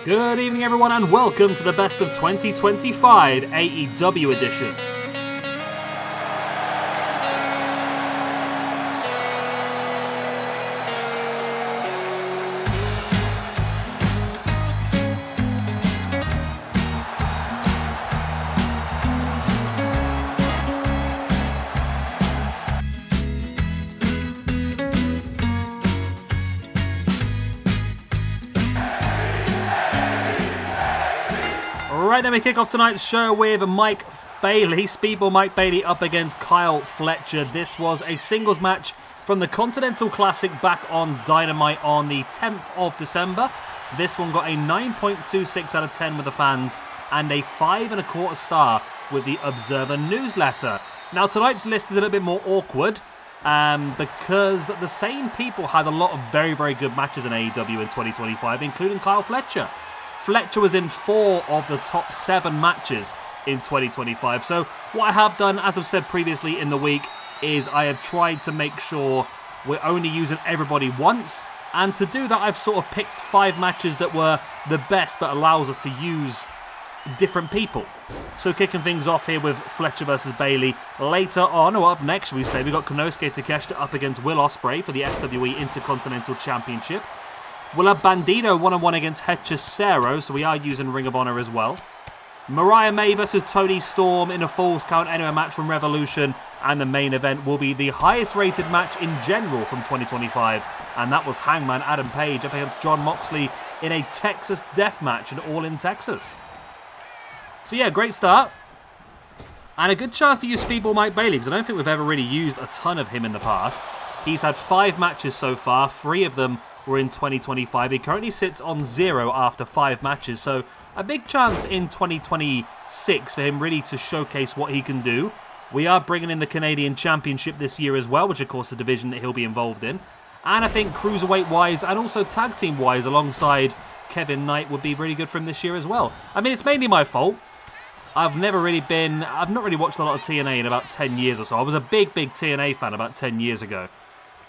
Good evening everyone and welcome to the Best of 2025 AEW edition. Right, then we kick off tonight's show with Mike Bailey, Speedball Mike Bailey up against Kyle Fletcher. This was a singles match from the Continental Classic back on Dynamite on the 10th of December. This one got a 9.26 out of 10 with the fans and a 5.25 star with the Observer newsletter. Now tonight's list is a little bit more awkward because the same people had a lot of very, very good matches in AEW in 2025, including Kyle Fletcher. Fletcher was in 4 of the top 7 matches in 2025. So what I have done, as I've said previously in the week, is I have tried to make sure we're only using everybody once. And to do that, I've sort of picked 5 matches that were the best, but allows us to use different people. So kicking things off here with Fletcher versus Bailey. Later on, or up next, we say, we got Konosuke Takeshita up against Will Ospreay for the SWE Intercontinental Championship. We'll have Bandido one-on-one against Hechicero, so we are using Ring of Honor as well. Mariah versus Toni Storm in a Falls Count Anywhere match from Revolution, and the main event will be the highest rated match in general from 2025, and that was Hangman Adam Page up against Jon Moxley in a Texas death match, and all in Texas. So yeah, great start. And a good chance to use Speedball Mike Bailey, because I don't think we've ever really used a ton of him in the past. He's had 5 matches so far, 3 of them were in 2025. He currently sits on 0 after 5 matches, so a big chance in 2026 for him really to showcase what he can do. We are bringing in the Canadian Championship this year as well, which of course is a division that he'll be involved in. And I think cruiserweight-wise and also tag team-wise alongside Kevin Knight would be really good for him this year as well. I mean, it's mainly my fault. I've not really watched a lot of TNA in about 10 years or so. I was a big TNA fan about 10 years ago.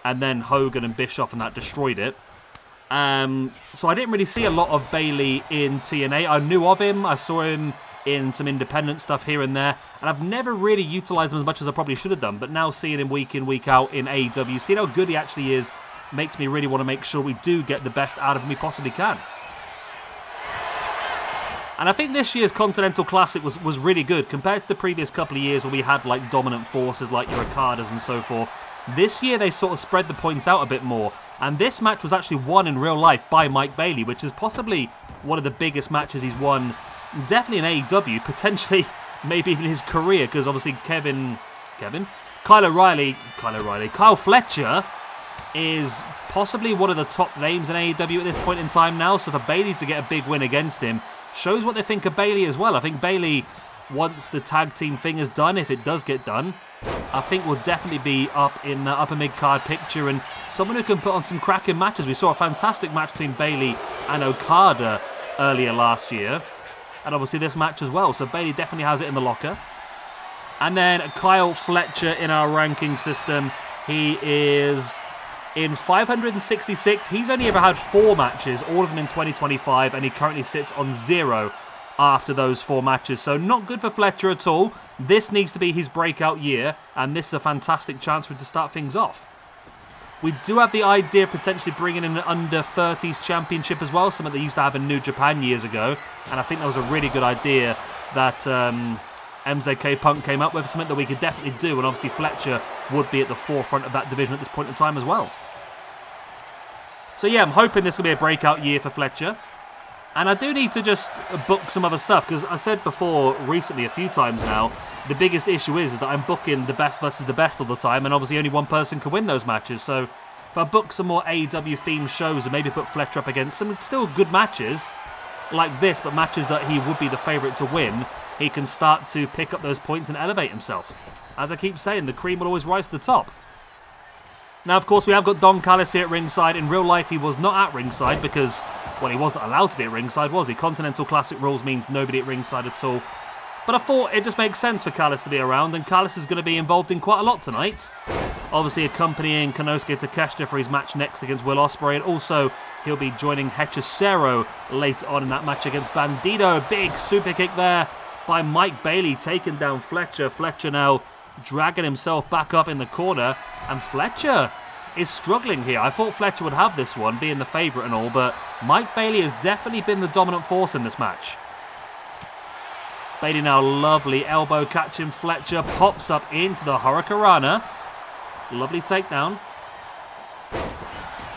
And then Hogan and Bischoff and that destroyed it. So I didn't really see a lot of Bailey in TNA. I knew of him. I saw him in some independent stuff here and there. And I've never really utilised him as much as I probably should have done. But now seeing him week in, week out in AEW, seeing how good he actually is, makes me really want to make sure we do get the best out of him we possibly can. And I think this year's Continental Classic was really good. Compared to the previous couple of years where we had like dominant forces like your Okadas and so forth. This year they sort of spread the points out a bit more, and this match was actually won in real life by Mike Bailey, which is possibly one of the biggest matches he's won, definitely in AEW, potentially maybe even his career, because obviously Kyle Fletcher is possibly one of the top names in AEW at this point in time now, so for Bailey to get a big win against him shows what they think of Bailey as well. I think Bailey, once the tag team thing is done, if it does get done, I think will definitely be up in the upper mid-card picture and someone who can put on some cracking matches. We saw a fantastic match between Bailey and Okada earlier last year. And obviously this match as well. So Bailey definitely has it in the locker. And then Kyle Fletcher in our ranking system. He is in 566. He's only ever had 4 matches, all of them in 2025. And he currently sits on 0 after those 4 matches. So not good for Fletcher at all. This needs to be his breakout year, and this is a fantastic chance for him to start things off. We do have the idea of potentially bringing in an under-30s championship as well, something they used to have in New Japan years ago, and I think that was a really good idea that MZK Punk came up with, something that we could definitely do, and obviously Fletcher would be at the forefront of that division at this point in time as well. So yeah, I'm hoping this will be a breakout year for Fletcher. And I do need to just book some other stuff, because I said before recently a few times now, the biggest issue is that I'm booking the best versus the best all the time, and obviously only one person can win those matches. So if I book some more AEW themed shows and maybe put Fletcher up against some still good matches like this, but matches that he would be the favourite to win, he can start to pick up those points and elevate himself. As I keep saying, the cream will always rise to the top. Now, of course, we have got Don Callis here at ringside. In real life, he was not at ringside because, well, he wasn't allowed to be at ringside, was he? Continental Classic rules means nobody at ringside at all. But I thought it just makes sense for Callis to be around, and Callis is going to be involved in quite a lot tonight. obviously accompanying Konosuke Takeshita for his match next against Will Ospreay, and also he'll be joining Hechicero later on in that match against Bandido. Big super kick there by Mike Bailey, taking down Fletcher. Fletcher now dragging himself back up in the corner, and Fletcher is struggling here. I thought Fletcher would have this one, being the favourite and all, but Mike Bailey has definitely been the dominant force in this match. Bailey now lovely elbow catching Fletcher, pops up into the Hurricanrana. Lovely takedown.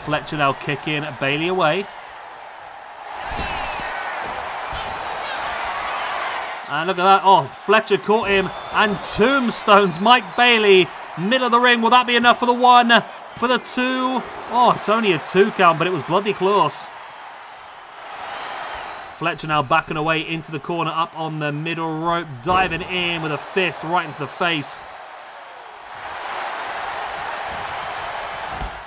Fletcher now kicking Bailey away. And look at that. Oh, Fletcher caught him and tombstones Mike Bailey. Middle of the ring. Will that be enough for the 1? For the 2? Oh, it's only a 2 count, but it was bloody close. Fletcher now backing away into the corner, up on the middle rope, diving in with a fist right into the face.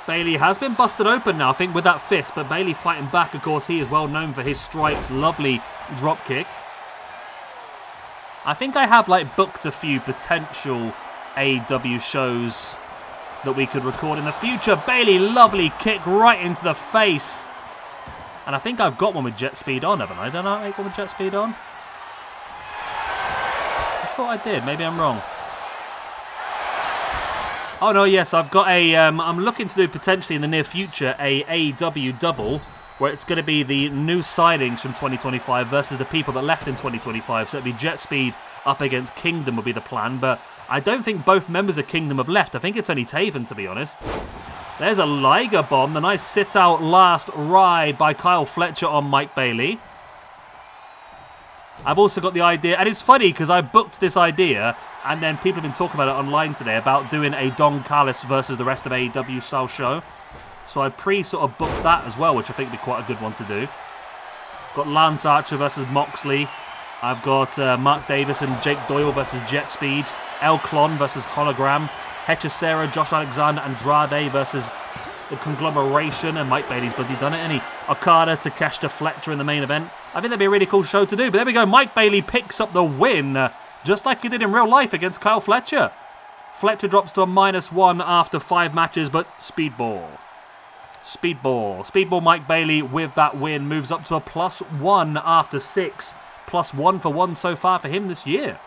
Bailey has been busted open now, I think, with that fist, but Bailey fighting back. Of course, he is well known for his strikes. Lovely drop kick. I think I have booked a few potential AEW shows that we could record in the future. Bailey, lovely kick right into the face. And I think I've got one with jet speed on, haven't I? Don't I make one with jet speed on? I thought I did. Maybe I'm wrong. Oh, no, yes. I've got a... I'm looking to do potentially in the near future a AEW double where it's going to be the new signings from 2025 versus the people that left in 2025. So it'd be jet speed up against Kingdom would be the plan. But I don't think both members of Kingdom have left. I think it's only Taven, to be honest. There's a Liger bomb. The nice sit-out last ride by Kyle Fletcher on Mike Bailey. I've also got the idea, and it's funny because I booked this idea, and then people have been talking about it online today about doing a Don Callis versus the rest of AEW style show. So I sort of booked that as well, which I think would be quite a good one to do. Got Lance Archer versus Moxley. I've got Mark Davis and Jake Doyle versus Jet Speed. El Clon versus Hologram. Hechicero, Josh Alexander, Andrade versus the Conglomeration, and Mike Bailey's bloody done it, and Okada, Takeshita, Fletcher in the main event. I think that'd be a really cool show to do, but there we go. Mike Bailey picks up the win, just like he did in real life against Kyle Fletcher. Fletcher drops to a -1 after 5 matches, but Speedball. Speedball Mike Bailey with that win moves up to a +1 after 6. +1 for 1 so far for him this year.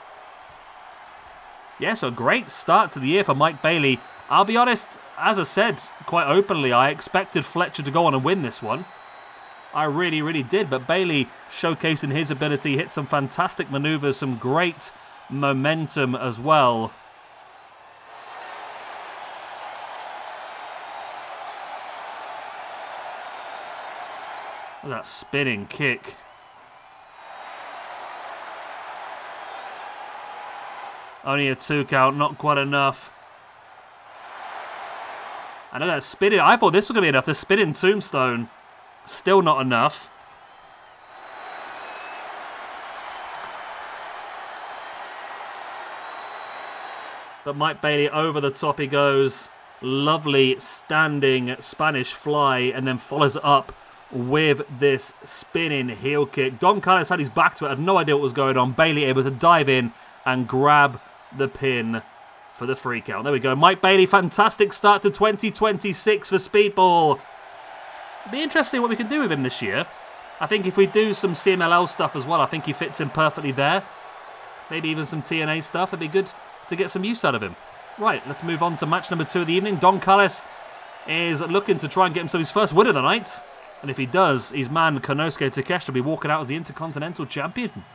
Yeah, so a great start to the year for Mike Bailey. I'll be honest, as I said quite openly, I expected Fletcher to go on and win this one. I really, really did. But Bailey showcasing his ability, hit some fantastic maneuvers, some great momentum as well. Look at that spinning kick. Only a 2 count, not quite enough. I know that spinning. I thought this was going to be enough. The spinning tombstone, still not enough. But Mike Bailey over the top he goes. Lovely standing Spanish fly, and then follows it up with this spinning heel kick. Don Callis had his back to it. I had no idea what was going on. Bailey able to dive in and grab the pin for the 3 count. There we go. Mike Bailey, fantastic start to 2026 for Speedball. It'll be interesting what we can do with him this year. I think if we do some CMLL stuff as well, I think he fits in perfectly there. Maybe even some TNA stuff. It'd be good to get some use out of him. Right, let's move on to match number 2 of the evening. Don Callis is looking to try and get himself his first win of the night. And if he does, his man Konosuke Takeshita will be walking out as the Intercontinental Champion.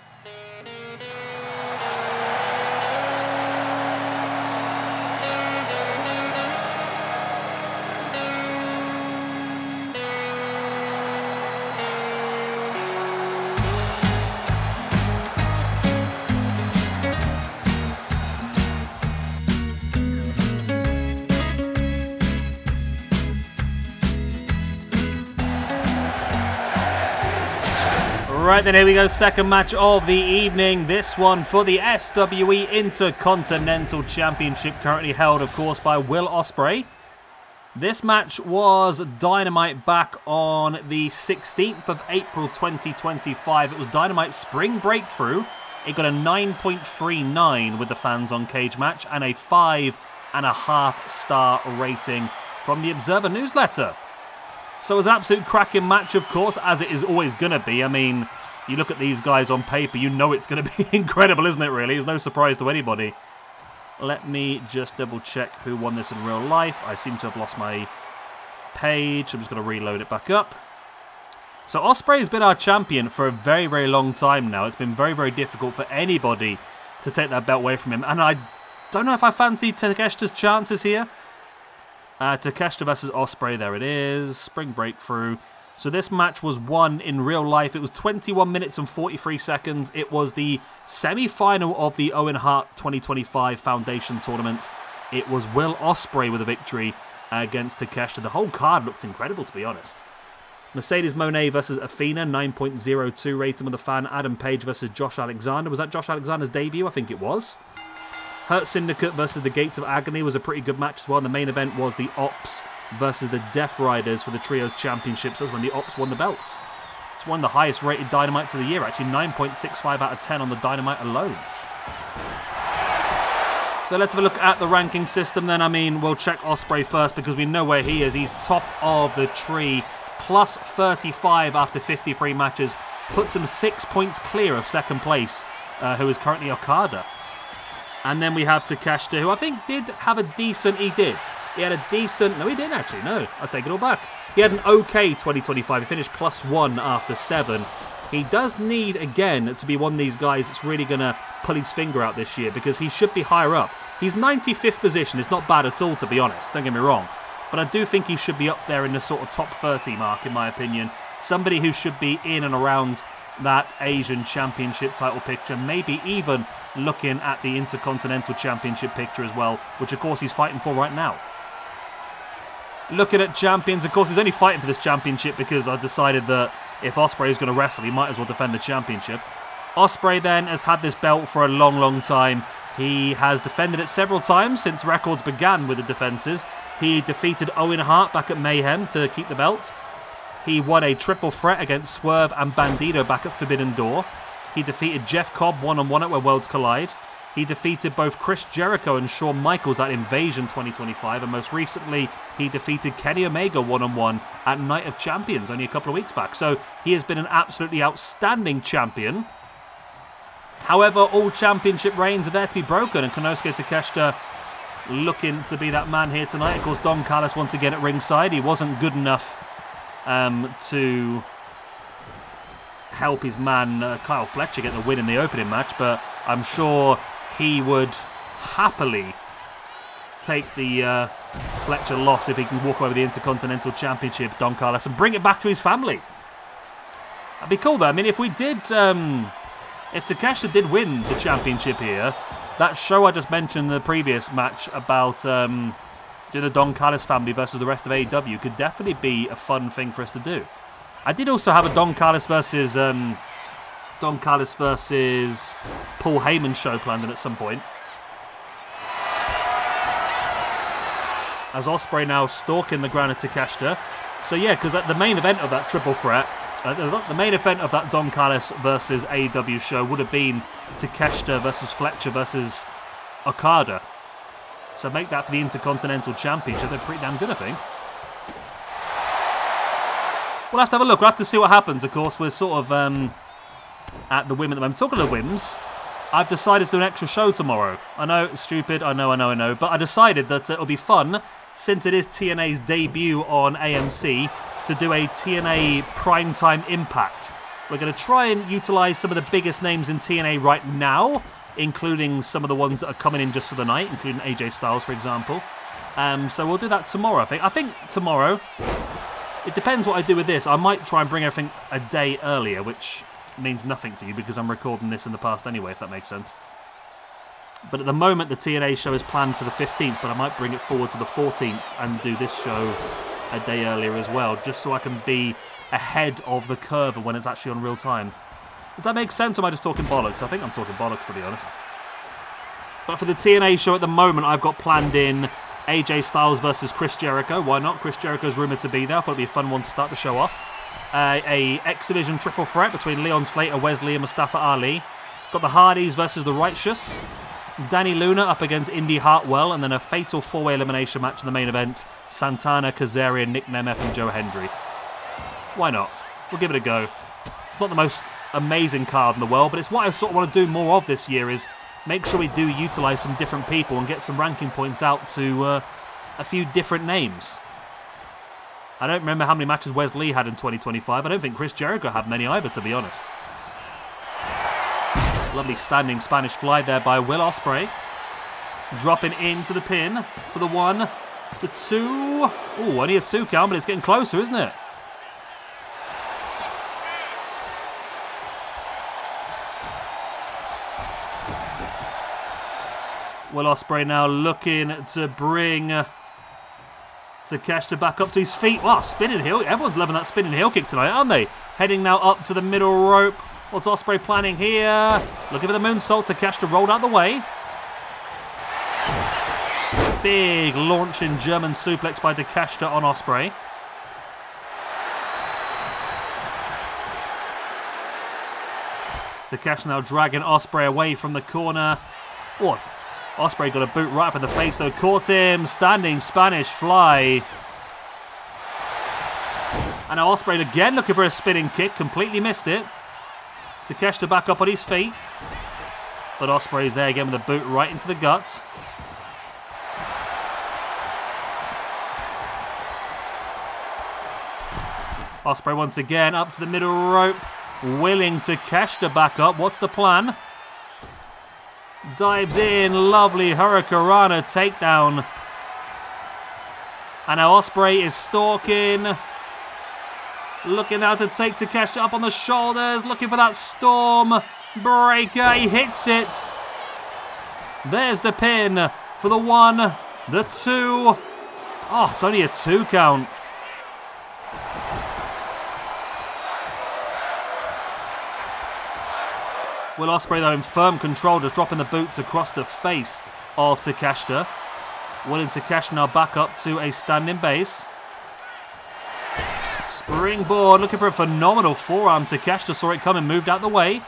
Right then, here we go, second match of the evening. This one for the SWE Intercontinental Championship, currently held, of course, by Will Ospreay. This match was Dynamite back on the 16th of April 2025. It was Dynamite Spring Breakthru. It got a 9.39 with the fans on Cagematch and a 5 4.5-star rating from the Observer newsletter. So it was an absolute cracking match, of course, as it is always going to be. I mean, you look at these guys on paper, you know it's going to be incredible, isn't it, really? It's no surprise to anybody. Let me just double-check who won this in real life. I seem to have lost my page. I'm just going to reload it back up. So Ospreay has been our champion for a very, very long time now. It's been very, very difficult for anybody to take that belt away from him. And I don't know if I fancy Takeshita's chances here. Takeshita versus Ospreay, there it is. Spring BreakThru. So this match was won in real life. It was 21 minutes and 43 seconds. It was the semi-final of the Owen Hart 2025 Foundation Tournament. It was Will Ospreay with a victory against Takeshita. The whole card looked incredible, to be honest. Mercedes Moné versus Athena, 9.02 rating with a fan. Adam Page versus Josh Alexander. Was that Josh Alexander's debut? I think it was. Hurt Syndicate versus the Gates of Agony was a pretty good match as well. And the main event was the Ops versus the Death Riders for the Trios Championships. That's when the Ops won the belts. It's one of the highest rated Dynamites of the year, actually. 9.65 out of 10 on the Dynamite alone. So let's have a look at the ranking system then. I mean, we'll check Ospreay first because we know where he is. He's top of the tree. Plus 35 after 53 matches. Puts him 6 points clear of second place, who is currently Okada. And then we have Takeshita, who I think did have a decent... He did. He had a decent... No, he didn't actually. No, I'll take it all back. He had an okay 2025. He finished +1 after 7. He does need, again, to be one of these guys that's really going to pull his finger out this year because he should be higher up. He's 95th position. It's not bad at all, to be honest. Don't get me wrong. But I do think he should be up there in the sort of top 30 mark, in my opinion. Somebody who should be in and around that Asian Championship title picture. Maybe even looking at the Intercontinental Championship picture as well, which of course he's fighting for right now. Looking at champions, of course he's only fighting for this championship because I decided that if Ospreay is going to wrestle, he might as well defend the championship. Ospreay then has had this belt for a long, long time. He has defended it several times since records began with the defences. He defeated Owen Hart back at Mayhem to keep the belt. He won a triple threat against Swerve and Bandido back at Forbidden Door. He defeated Jeff Cobb one-on-one at Where Worlds Collide. He defeated both Chris Jericho and Shawn Michaels at Invasion 2025. And most recently, he defeated Kenny Omega one-on-one at Night of Champions only a couple of weeks back. So he has been an absolutely outstanding champion. However, all championship reigns are there to be broken. And Konosuke Takeshita looking to be that man here tonight. Of course, Don Callis once again at ringside. He wasn't good enough to help his man Kyle Fletcher get the win in the opening match, but I'm sure he would happily take the Fletcher loss if he can walk away with the Intercontinental Championship, Don Callis, and bring it back to his family. That'd be cool though. I mean, if we did, if Takeshita did win the championship here, that show I just mentioned in the previous match about doing the Don Callis family versus the rest of AEW could definitely be a fun thing for us to do. I did also have a Don Callis versus Paul Heyman show planned in at some point. As Ospreay now stalking the ground of Takeshita. So yeah, because at the main event of that triple threat, the main event of that Don Callis versus AEW show would have been Takeshita versus Fletcher versus Okada. So make that for the Intercontinental Championship. They're pretty damn good, I think. We'll have to have a look. We'll have to see what happens. Of course, we're sort of at the whim at the moment. Talking of whims, I've decided to do an extra show tomorrow. I know, it's stupid. I know. But I decided that it'll be fun, since it is TNA's debut on AMC, to do a TNA Primetime Impact. We're going to try and utilise some of the biggest names in TNA right now, including some of the ones that are coming in just for the night, including AJ Styles, for example. So we'll do that tomorrow, I think. I think tomorrow, it depends what I do with this. I might try and bring everything a day earlier, which means nothing to you because I'm recording this in the past anyway, if that makes sense. But at the moment, the TNA show is planned for the 15th, but I might bring it forward to the 14th and do this show a day earlier as well, just so I can be ahead of the curve when it's actually on real time. Does that make sense, or am I just talking bollocks? I think I'm talking bollocks, to be honest. But for the TNA show at the moment, I've got planned in AJ Styles versus Chris Jericho. Why not? Chris Jericho's rumoured to be there. I thought it'd be a fun one to start the show off. A X Division triple threat between Leon Slater, Wesley and Mustafa Ali. Got the Hardys versus the Righteous. Danny Luna up against Indy Hartwell, and then a fatal 4-way elimination match in the main event. Santana, Kazarian, Nick Nemeth, and Joe Hendry. Why not? We'll give it a go. It's not the most amazing card in the world, but it's what I sort of want to do more of this year, is make sure we do utilise some different people and get some ranking points out to a few different names. I don't remember how many matches Wes Lee had in 2025. I don't think Chris Jericho had many either, to be honest. Lovely standing Spanish fly there by Will Ospreay. Dropping into the pin for the 1, the 2. Ooh, only a 2 count, but it's getting closer, isn't it? Will Ospreay now looking to bring Takeshita back up to his feet. Wow, spinning heel. Everyone's loving that spinning heel kick tonight, aren't they? Heading now up to the middle rope. What's Ospreay planning here? Looking for the moonsault. Takeshita rolled out the way. Big launching German suplex by Takeshita on Ospreay. Takeshita now dragging Ospreay away from the corner. Oh, Ospreay got a boot right up in the face though. Caught him. Standing Spanish fly. And now Ospreay again looking for a spinning kick. Completely missed it. Takeshita back up on his feet. But Ospreay's there again with a boot right into the gut. Ospreay once again up to the middle rope. Willing Takeshita back up. What's the plan? Dives in. Lovely Hurricanrana takedown. And now Ospreay is stalking. Looking now to take Takeshita up on the shoulders. Looking for that storm breaker. He hits it. There's the pin for the 1, the 2. Oh, it's only a 2 count. Will Ospreay, though, in firm control, just dropping the boots across the face of Takeshita. Willing Takeshita now back up to a standing base. Springboard, looking for a phenomenal forearm. Takeshita saw it coming, moved out the way.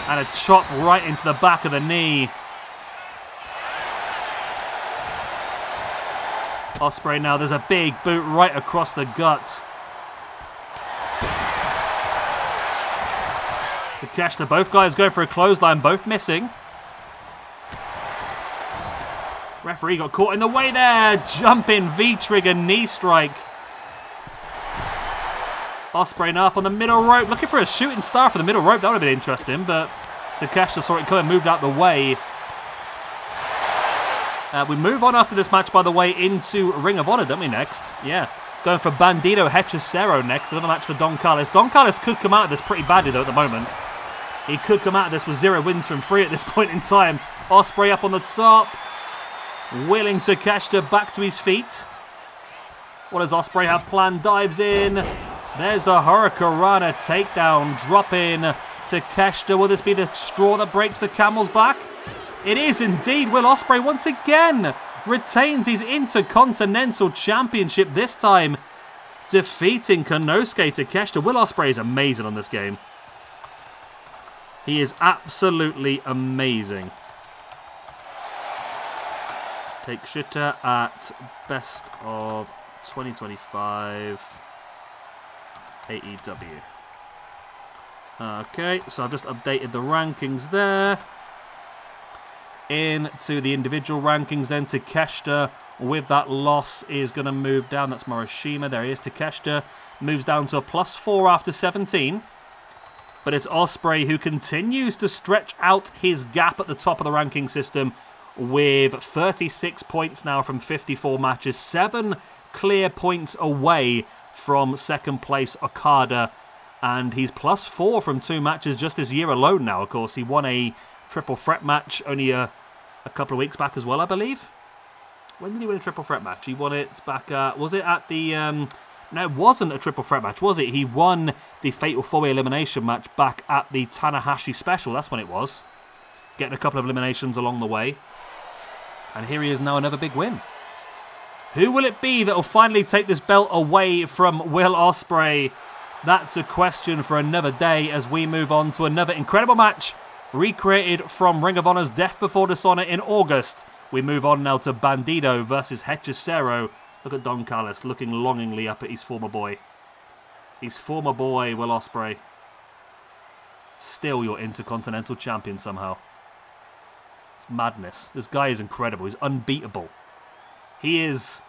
And a chop right into the back of the knee. Ospreay now, there's a big boot right across the gut. Takeshita, both guys going for a clothesline, both missing. Referee got caught in the way there. Jumping V-trigger knee strike. Ospreay now up on the middle rope. Looking for a shooting star for the middle rope. That would have been interesting, but Takeshita saw it coming, moved out the way. We move on after this match, by the way, into Ring of Honor, don't we, next? Yeah. Going for Bandido Hechicero next. Another match for Don Callis. Don Callis could come out of this pretty badly, though, at the moment. He could come out of this with 0 wins from 3 at this point in time. Ospreay up on the top. Willing Takeshita back to his feet. What does Ospreay have planned? Dives in. There's the Hurricanrana takedown. Drop in Takeshita. Will this be the straw that breaks the camel's back? It is indeed. Will Ospreay once again retains his Intercontinental Championship, this time defeating Konosuke Takeshita. Will Ospreay is amazing on this game. He is absolutely amazing. Takeshita at best of 2025 AEW. Okay, so I've just updated the rankings there. Into the individual rankings then. Takeshita with that loss is going to move down. That's Morishima. There he is. Takeshita moves down to a +4 after 17. But it's Ospreay who continues to stretch out his gap at the top of the ranking system with 36 points now from 54 matches. 7 clear points away from second place Okada. And he's +4 from 2 matches just this year alone now, of course. He won a triple threat match only a couple of weeks back as well, I believe. When did he win a triple threat match? He won it back at... Was it at the... No, it wasn't a triple threat match, was it? He won the Fatal 4-Way Elimination match back at the Tanahashi Special. That's when it was. Getting a couple of eliminations along the way. And here he is now, another big win. Who will it be that will finally take this belt away from Will Ospreay? That's a question for another day as we move on to another incredible match recreated from Ring of Honor's Death Before Dishonor in August. We move on now to Bandido versus Hechicero. Look at Don Callis looking longingly up at his former boy. His former boy, Will Ospreay. Still your Intercontinental Champion somehow. It's madness. This guy is incredible. He's unbeatable. He is,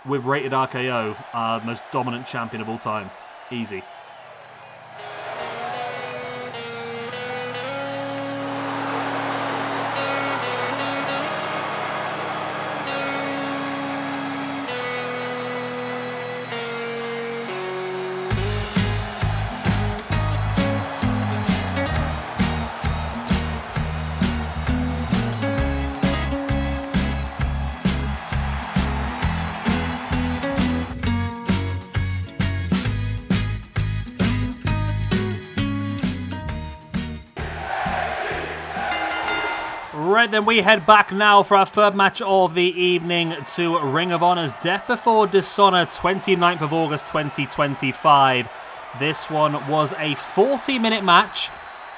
with Rated RKO, our most dominant champion of all time. Easy. Right, then we head back now for our third match of the evening to Ring of Honor's Death Before Dishonor, 29th of August 2025. This one was a 40-minute match,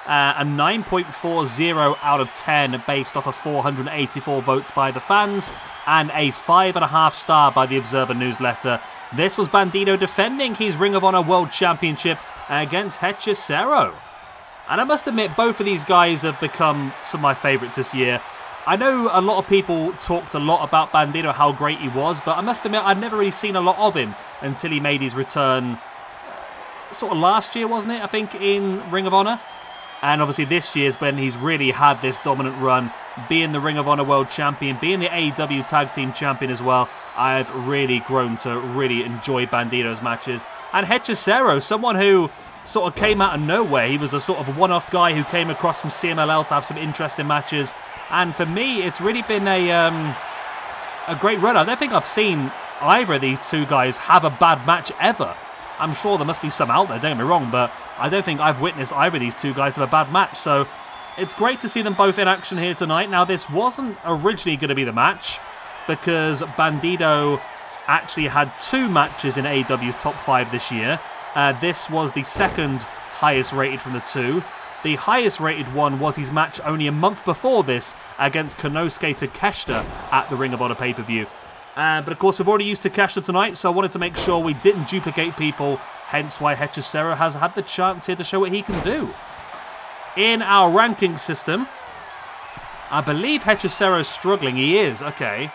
a 9.40 out of 10 based off of 484 votes by the fans, and a 5.5 star by the Observer newsletter. This was Bandido defending his Ring of Honor World Championship against Hechicero. And I must admit, both of these guys have become some of my favourites this year. I know a lot of people talked a lot about Bandido, how great he was, but I must admit, I'd never really seen a lot of him until he made his return sort of last year, wasn't it? I think in Ring of Honor. And obviously this year's when he's really had this dominant run, being the Ring of Honor World Champion, being the AEW Tag Team Champion as well. I've really grown to really enjoy Bandido's matches. And Hechicero, someone who sort of came out of nowhere. He was a sort of one-off guy who came across from CMLL to have some interesting matches. And for me, it's really been a great run. I don't think I've seen either of these two guys have a bad match ever. I'm sure there must be some out there, don't get me wrong, but I don't think I've witnessed either of these two guys have a bad match. So it's great to see them both in action here tonight. Now, this wasn't originally going to be the match because Bandido actually had two matches in AEW's top 5 this year. This was the second highest rated from the two. The highest rated one was his match only a month before this against Konosuke Takeshita at the Ring of Honor pay-per-view. But of course, we've already used Takeshita tonight, so I wanted to make sure we didn't duplicate people, hence why Hechicero has had the chance here to show what he can do. In our ranking system, I believe Hechicero's struggling. He is, okay.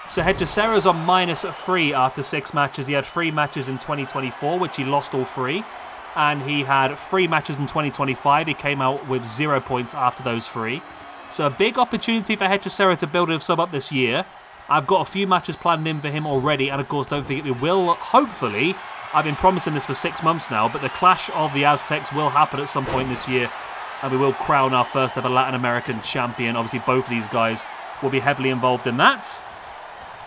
So Hechicero's on -3 after 6 matches. He had 3 matches in 2024, which he lost all 3. And he had 3 matches in 2025. He came out with 0 points after those 3. So a big opportunity for Hechicero to build himself up this year. I've got a few matches planned in for him already. And of course, don't forget, we will, hopefully, I've been promising this for 6 months now, but the Clash of the Aztecs will happen at some point this year. And we will crown our first ever Latin American champion. Obviously, both of these guys will be heavily involved in that.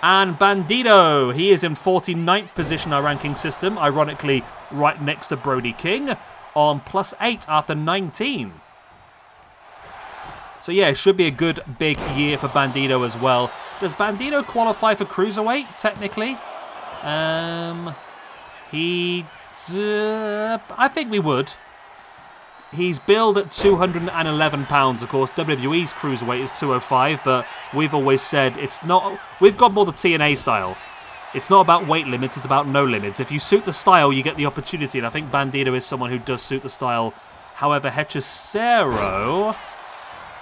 And Bandido, he is in 49th position in our ranking system, ironically right next to Brody King, on +8 after 19. So yeah, it should be a good big year for Bandido as well. Does Bandido qualify for Cruiserweight, technically? I think we would. He's billed at £211, of course. WWE's Cruiserweight is 205, but we've always said it's not... We've got more the TNA style. It's not about weight limits, it's about no limits. If you suit the style, you get the opportunity, and I think Bandido is someone who does suit the style. However, Hechicero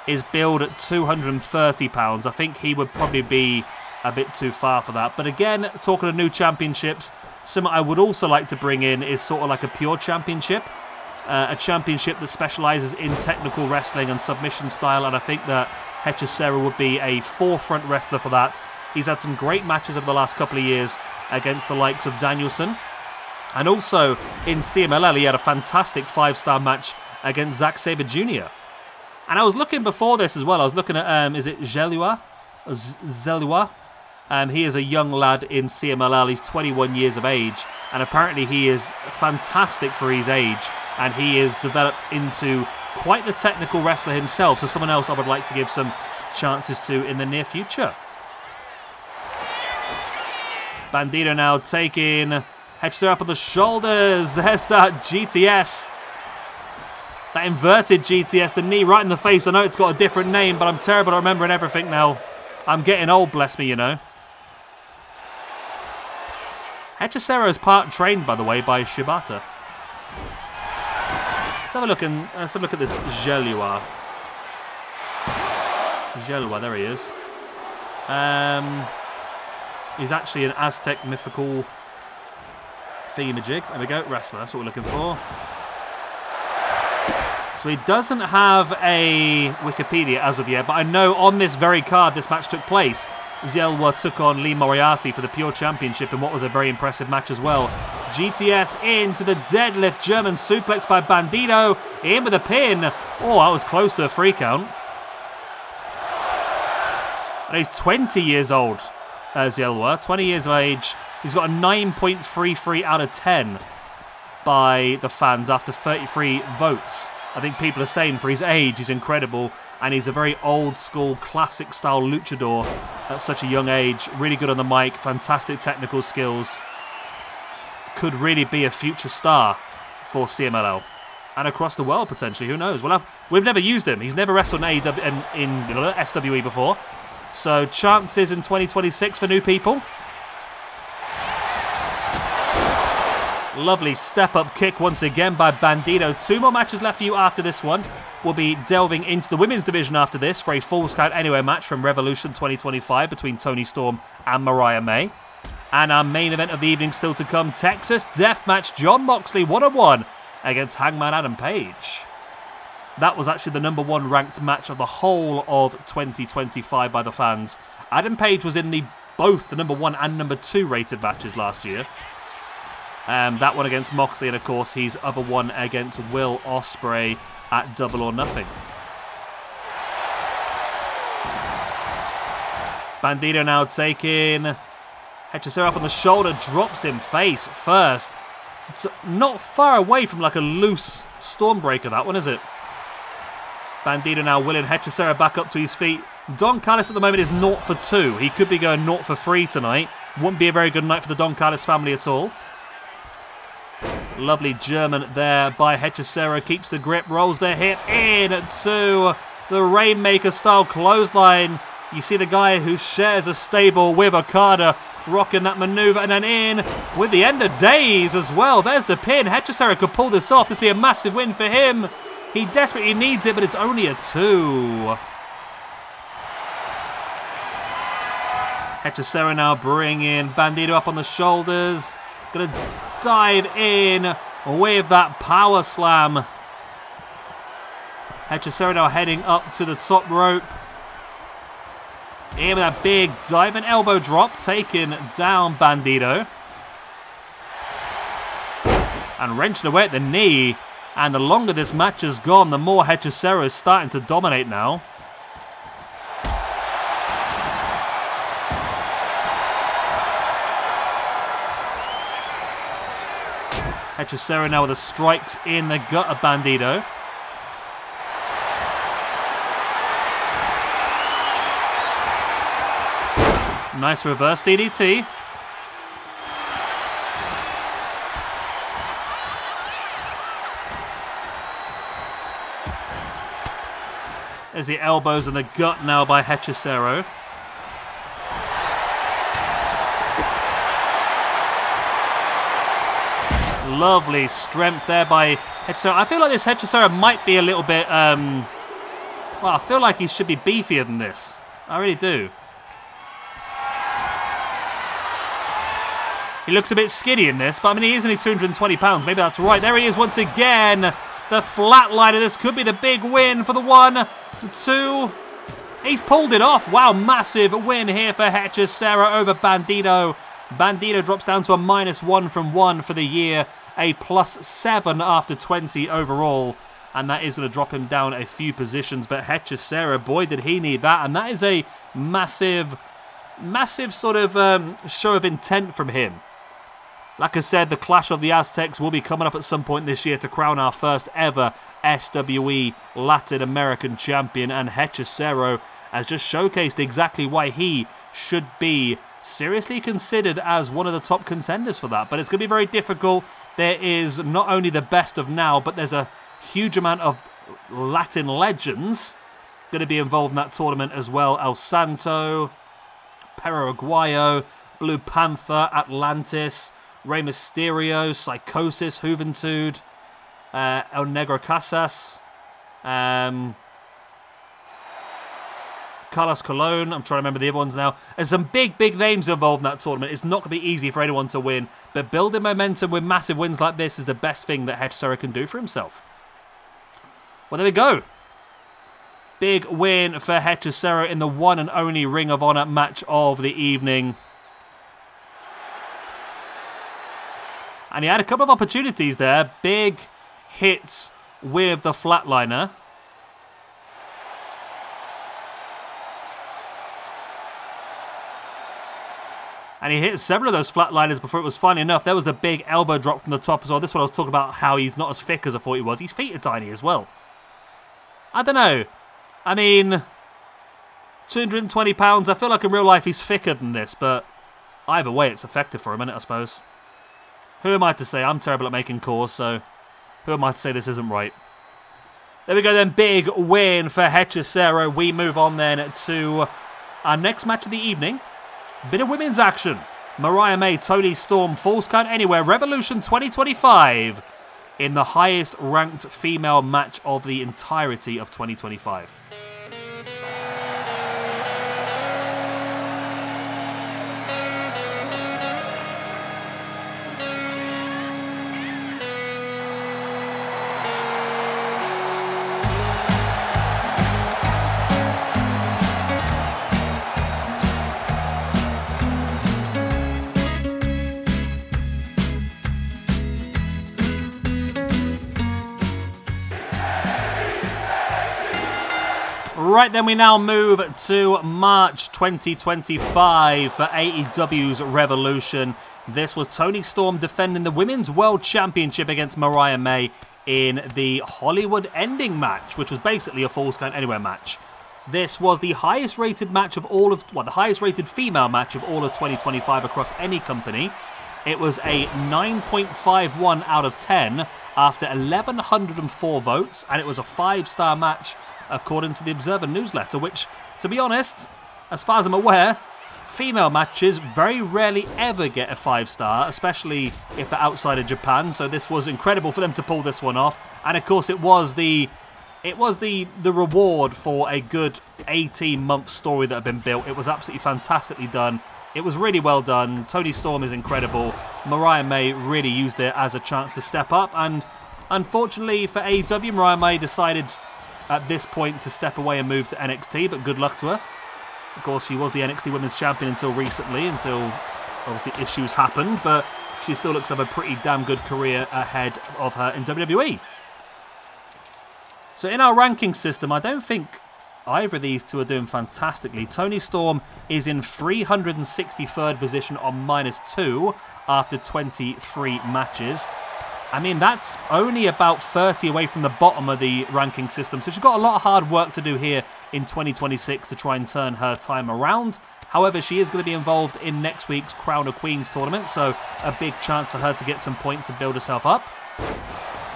is billed at £230. I think he would probably be a bit too far for that. But again, talking of new championships, something I would also like to bring in is sort of like a pure championship. A championship that specialises in technical wrestling and submission style, and I think that Hechicero would be a forefront wrestler for that. He's had some great matches over the last couple of years against the likes of Danielson. And also in CMLL, he had a fantastic 5-star match against Zack Sabre Jr. And I was looking before this as well. I was looking at, is it Zelua? Zelua? He is a young lad in CMLL. He's 21 years of age. And apparently he is fantastic for his age. And he is developed into quite the technical wrestler himself. So someone else I would like to give some chances to in the near future. Bandido now taking Hechicero up on the shoulders. There's that GTS. That inverted GTS, the knee right in the face. I know it's got a different name, but I'm terrible at remembering everything now. I'm getting old, bless me, you know. Hechicero is part trained, by the way, by Shibata. Let's have a look at this Gelua. Gelua, there he is. He's actually an Aztec mythical thingamajig. There we go, wrestler. That's what we're looking for. So he doesn't have a Wikipedia as of yet, but I know on this very card this match took place. Gelua took on Lee Moriarty for the Pure Championship in what was a very impressive match as well. GTS into the deadlift, German suplex by Bandido, in with a pin. Oh, that was close to a free count. And he's 20 years old, Gelua, 20 years of age. He's got a 9.33 out of 10 by the fans after 33 votes. I think people are saying for his age, he's incredible. And he's a very old school, classic style luchador at such a young age. Really good on the mic, fantastic technical skills. Could really be a future star for CMLL. And across the world, potentially. Who knows? We've never used him. He's never wrestled in AEW, in SWE before. So chances in 2026 for new people. Lovely step-up kick once again by Bandido. 2 more matches left for you after this one. We'll be delving into the women's division after this for a Falls Count Anywhere match from Revolution 2025 between Toni Storm and Mariah May. And our main event of the evening still to come, Texas Deathmatch, Jon Moxley 1-on-1 against Hangman Adam Page. That was actually the number 1 ranked match of the whole of 2025 by the fans. Adam Page was in both the number 1 and number 2 rated matches last year. That one against Moxley, and of course his other one against Will Ospreay at Double or Nothing. Bandido now taking Hechicero up on the shoulder, drops him face first. It's not far away from like a loose Stormbreaker, that one, is it? Bandido now willing Hechicero back up to his feet. Don Callis at the moment is 0 for 2. He could be going 0 for 3 tonight. Wouldn't be a very good night for the Don Callis family at all. Lovely German there by Hechicero. Keeps the grip, rolls the hip into the Rainmaker-style clothesline. You see the guy who shares a stable with Okada rocking that maneuver, and then in with the end of days as well. There's the pin. Hechicero could pull this off. This would be a massive win for him. He desperately needs it, but it's only a 2. Hechicero now bringing Bandido up on the shoulders. Gonna dive in with that power slam. Hechicero now heading up to the top rope. In with that big diving elbow drop, taking down Bandido. And wrenching away at the knee. And the longer this match has gone, the more Hechicero is starting to dominate now. Hechicero now with the strikes in the gut of Bandido. Nice reverse DDT. There's the elbows in the gut now by Hechicero. Lovely strength there by Hechicero. I feel like this Hechicero might be a little bit, well, I feel like he should be beefier than this. I really do. He looks a bit skinny in this, but I mean, he is only 220 pounds. Maybe that's right. There he is once again. The flatliner. This could be the big win for the 1, the 2. He's pulled it off. Wow, massive win here for Hechicero over Bandido. Bandido drops down to a -1 from 1 for the year. A +7 after 20 overall. And that is going to drop him down a few positions. But Hechicero, boy, did he need that. And that is a massive sort of show of intent from him. Like I said, the Clash of the Aztecs will be coming up at some point this year to crown our first ever SWE Latin American champion. And Hechicero has just showcased exactly why he should be seriously considered as one of the top contenders for that. But it's going to be very difficult. There is not only the best of now, but there's a huge amount of Latin legends going to be involved in that tournament as well. El Santo, Perro Aguayo, Blue Panther, Atlantis, Rey Mysterio, Psychosis, Juventud, El Negro Casas, Carlos Colon. I'm trying to remember the other ones now. There's some big names involved in that tournament. It's not going to be easy for anyone to win, but building momentum with massive wins like this is the best thing that Hechicero can do for himself. Well, there we go. Big win for Hechicero in the one and only Ring of Honor match of the evening. And he had a couple of opportunities there. Big hits with the flatliner. And he hit several of those flatliners before it was fine enough. There was a big elbow drop from the top as well. This one I was talking about how he's not as thick as I thought he was. His feet are tiny as well. I don't know. I mean, 220 pounds. I feel like in real life he's thicker than this, but either way it's effective for a minute, I suppose. Who am I to say? I'm terrible at making calls, so who am I to say this isn't right? There we go then. Big win for Hechicero. We move on then to our next match of the evening. Bit of women's action. Mariah May, Toni Storm, Falls Count Anywhere, Revolution 2025 in the highest ranked female match of the entirety of 2025. Right, then we now move to March 2025 for AEW's Revolution. This was Toni Storm defending the Women's World Championship against Mariah May in the Hollywood ending match, which was basically a Falls Count Anywhere match. This was the highest rated match of all of, the highest rated female match of all of 2025 across any company. It was a 9.51 out of 10 after 1,104 votes, and it was a 5-star match according to the Observer newsletter, which, to be honest, as far as I'm aware, female matches very rarely ever get a 5-star, especially if they're outside of Japan, so this was incredible for them to pull this one off. And of course it was the reward for a good 18-month story that had been built. It was absolutely fantastically done. It was really well done. Toni Storm is incredible. Mariah May really used it as a chance to step up, and unfortunately for AEW, Mariah May decided at this point to step away and move to NXT, but good luck to her. Of course, she was the NXT Women's Champion until recently, until obviously issues happened, but she still looks to have a pretty damn good career ahead of her in WWE. So in our ranking system, I don't think either of these two are doing fantastically. Toni Storm is in 363rd position on -2 after 23 matches. I mean, that's only about 30 away from the bottom of the ranking system, so she's got a lot of hard work to do here in 2026 to try and turn her time around. However, she is going to be involved in next week's Crown of Queens tournament, so a big chance for her to get some points and build herself up.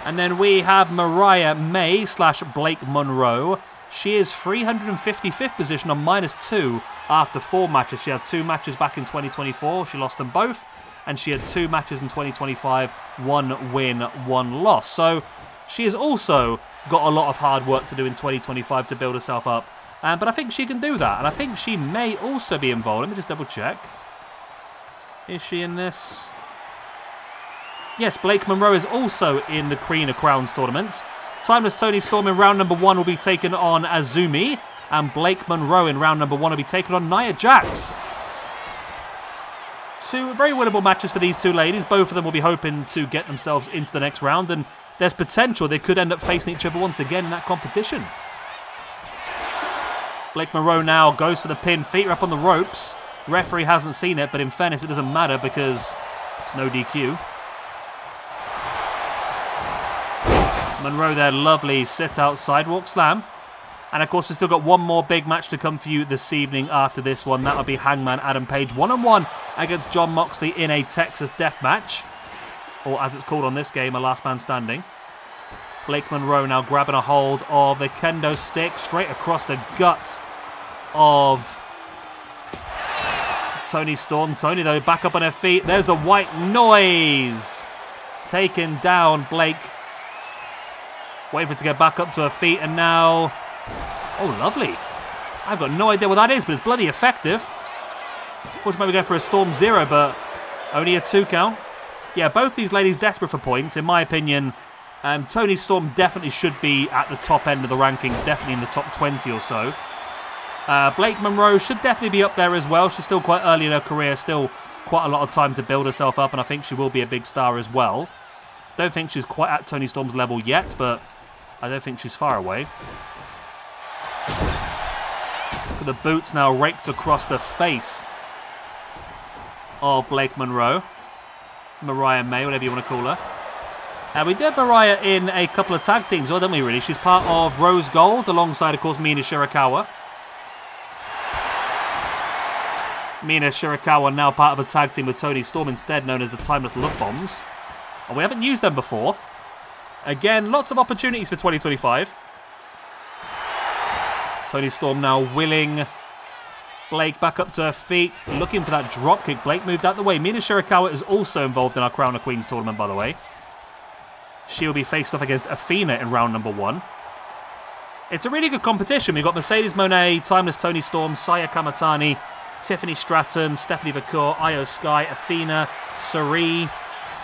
And then we have Mariah May / Blake Monroe. She is 355th position on -2 after 4 matches. She had 2 matches back in 2024. She lost them both. And she had 2 matches in 2025, 1 win, 1 loss. So she has also got a lot of hard work to do in 2025 to build herself up. But I think she can do that. And I think she may also be involved. Let me just double check. Is she in this? Yes, Blake Monroe is also in the Queen of Crowns tournament. Timeless Toni Storm in round number 1 will be taken on Azumi. And Blake Monroe in round number 1 will be taken on Nia Jax. 2 very winnable matches for these two ladies. Both of them will be hoping to get themselves into the next round, and there's potential they could end up facing each other once again in that competition. Blake Monroe now goes for the pin. Feet are up on the ropes. Referee hasn't seen it, but in fairness, it doesn't matter because it's no DQ. Monroe there, lovely sit-out sidewalk slam. And of course, we've still got one more big match to come for you this evening after this one. That'll be Hangman Adam Page 1-on-1 against Jon Moxley in a Texas death match. Or as it's called on this game, a last man standing. Blake Monroe now grabbing a hold of the kendo stick straight across the gut of Toni Storm. Toni, though, back up on her feet. There's the white noise. Taking down Blake. Waiting for it to get back up to her feet. And now... Oh, lovely. I've got no idea what that is, but it's bloody effective. Unfortunately, maybe go for a Storm Zero, but only a 2 count. Yeah, both these ladies desperate for points. In my opinion, Toni Storm definitely should be at the top end of the rankings, definitely in the top 20 or so. Blake Monroe should definitely be up there as well. She's still quite early in her career, still quite a lot of time to build herself up, and I think she will be a big star as well. Don't think she's quite at Toni Storm's level yet, but I don't think she's far away. Look at the boots now raked across the face of Blake Monroe. Mariah May, whatever you want to call her. We did Mariah in a couple of tag teams, didn't we, really? She's part of Rose Gold, alongside, of course, Mina Shirakawa. Mina Shirakawa now part of a tag team with Toni Storm, instead known as the Timeless Love Bombs. And we haven't used them before. Again, lots of opportunities for 2025. Toni Storm now willing Blake back up to her feet, looking for that dropkick. Blake moved out the way. Mina Shirakawa is also involved in our Crown of Queens tournament, by the way. She will be faced off against Athena in round number 1. It's a really good competition. We've got Mercedes Moné, Timeless Toni Storm, Saya Kamatani, Tiffany Stratton, Stephanie Vacour, Io Sky, Athena, Sarie,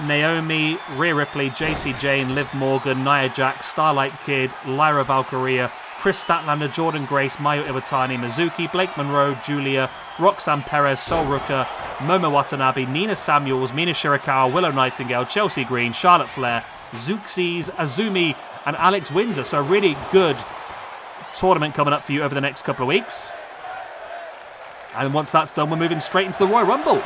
Naomi, Rhea Ripley, JC Jane, Liv Morgan, Nia Jax, Starlight Kid, Lyra Valkyria, Chris Statlander, Jordan Grace, Mayu Iwatani, Mizuki, Blake Monroe, Julia, Roxanne Perez, Sol Ruka, Momo Watanabe, Nina Samuels, Mina Shirakawa, Willow Nightingale, Chelsea Green, Charlotte Flair, Zeuxis, Azumi, and Alex Windsor. So a really good tournament coming up for you over the next couple of weeks. And once that's done, we're moving straight into the Royal Rumble.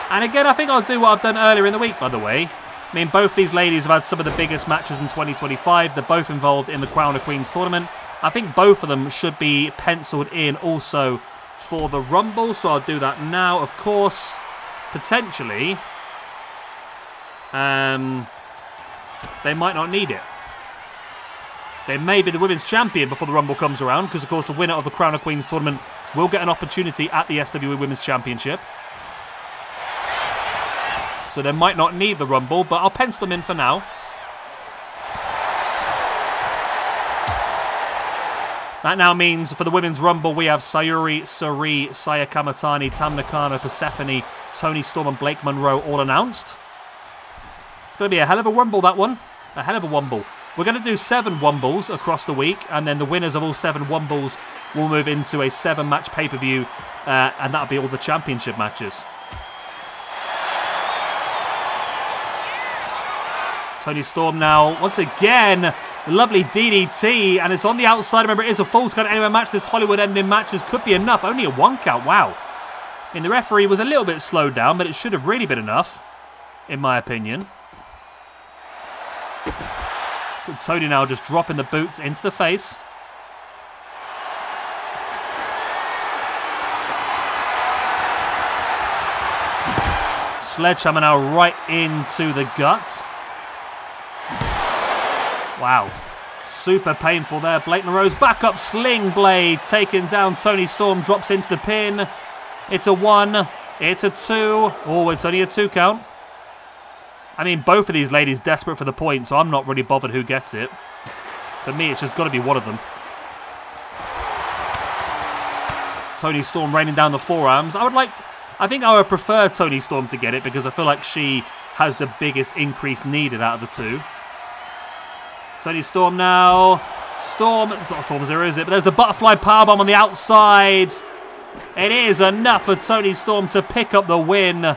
And again, I think I'll do what I've done earlier in the week, by the way. I mean, both these ladies have had some of the biggest matches in 2025. They're both involved in the Crown of Queens tournament. I think both of them should be penciled in also for the Rumble, so I'll do that now. Of course, potentially, they might not need it. They may be the women's champion before the Rumble comes around, because, of course, the winner of the Crown of Queens tournament will get an opportunity at the SWE Women's Championship. So they might not need the Rumble, but I'll pencil them in for now. That now means for the Women's Rumble, we have Sayuri, Sarie, Saya Kamatani, Tam Nakano, Persephone, Toni Storm, and Blake Monroe all announced. It's going to be a hell of a Rumble, that one. A hell of a Rumble. We're going to do 7 Wumbles across the week, and then the winners of all 7 Wumbles will move into a 7-match pay-per-view, and that'll be all the championship matches. Toni Storm now, once again, lovely DDT, and it's on the outside. Remember, it is a Falls Count Anywhere match. This Hollywood-ending matches could be enough. Only a 1 count, wow. I mean, the referee was a little bit slowed down, but it should have really been enough, in my opinion. Toni now just dropping the boots into the face. Sledgehammer now right into the gut. Wow. Super painful there. Blake Monroe's back up sling blade. Taking down Toni Storm. Drops into the pin. It's a 1. It's a 2. Oh, it's only a 2 count. I mean, both of these ladies desperate for the point, so I'm not really bothered who gets it. For me, it's just got to be one of them. Toni Storm raining down the forearms. I think I would prefer Toni Storm to get it, because I feel like she has the biggest increase needed out of the 2. Toni Storm now. Storm. It's not Storm Zero, is it? But there's the butterfly powerbomb on the outside. It is enough for Toni Storm to pick up the win.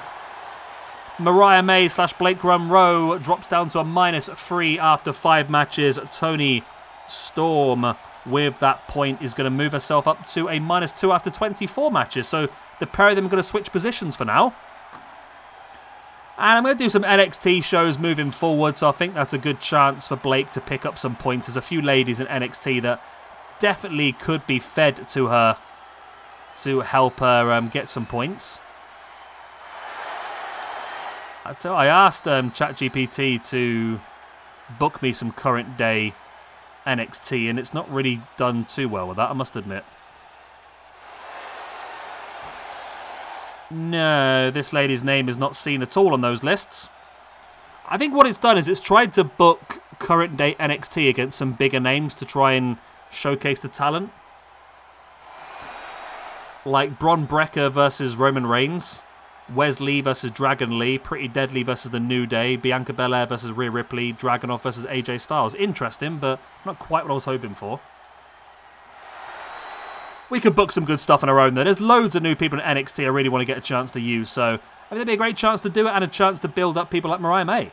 Mariah May / Blake Monroe drops down to a -3 after 5 matches. Toni Storm, with that point, is going to move herself up to a -2 after 24 matches. So the pair of them are going to switch positions for now. And I'm going to do some NXT shows moving forward, so I think that's a good chance for Blake to pick up some points. There's a few ladies in NXT that definitely could be fed to her to help her get some points. I asked ChatGPT to book me some current day NXT, and it's not really done too well with that, I must admit. No, this lady's name is not seen at all on those lists. I think what it's done is it's tried to book current day NXT against some bigger names to try and showcase the talent. Like Bron Breakker versus Roman Reigns, Wes Lee versus Dragon Lee, Pretty Deadly versus The New Day, Bianca Belair versus Rhea Ripley, Dragunov versus AJ Styles. Interesting, but not quite what I was hoping for. We could book some good stuff on our own though. There's loads of new people in NXT I really want to get a chance to use, so I think it'd be a great chance to do it and a chance to build up people like Mariah May.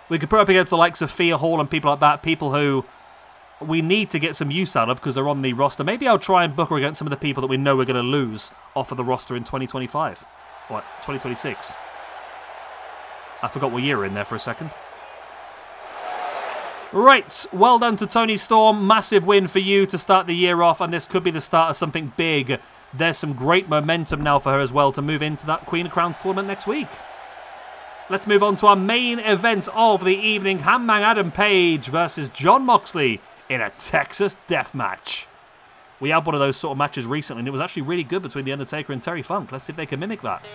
We could put up against the likes of Fia Hall and people like that, people who we need to get some use out of because they're on the roster. Maybe I'll try and book her against some of the people that we know we're going to lose off of the roster in 2025. What, 2026? I forgot what year we're in there for a second. Right, well done to Toni Storm. Massive win for you to start the year off, and this could be the start of something big. There's some great momentum now for her as well to move into that Queen of Crowns tournament next week. Let's move on to our main event of the evening. Hangman Adam Page versus Jon Moxley in a Texas death match. We had one of those sort of matches recently, and it was actually really good between The Undertaker and Terry Funk. Let's see if they can mimic that.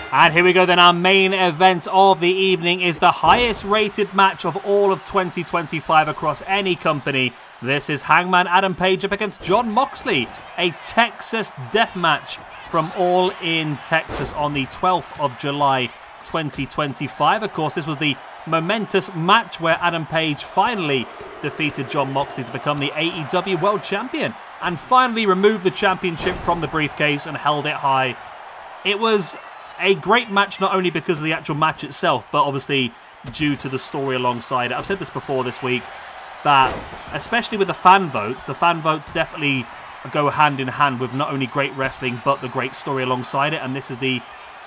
And here we go then, our main event of the evening is the highest rated match of all of 2025 across any company. This is Hangman Adam Page up against Jon Moxley, a Texas death match from All In Texas on the 12th of July 2025. Of course, this was the momentous match where Adam Page finally defeated Jon Moxley to become the AEW World Champion and finally removed the championship from the briefcase and held it high. It was a great match, not only because of the actual match itself, but obviously due to the story alongside it. I've said this before this week, that especially with the fan votes definitely go hand in hand with not only great wrestling, but the great story alongside it, and this is the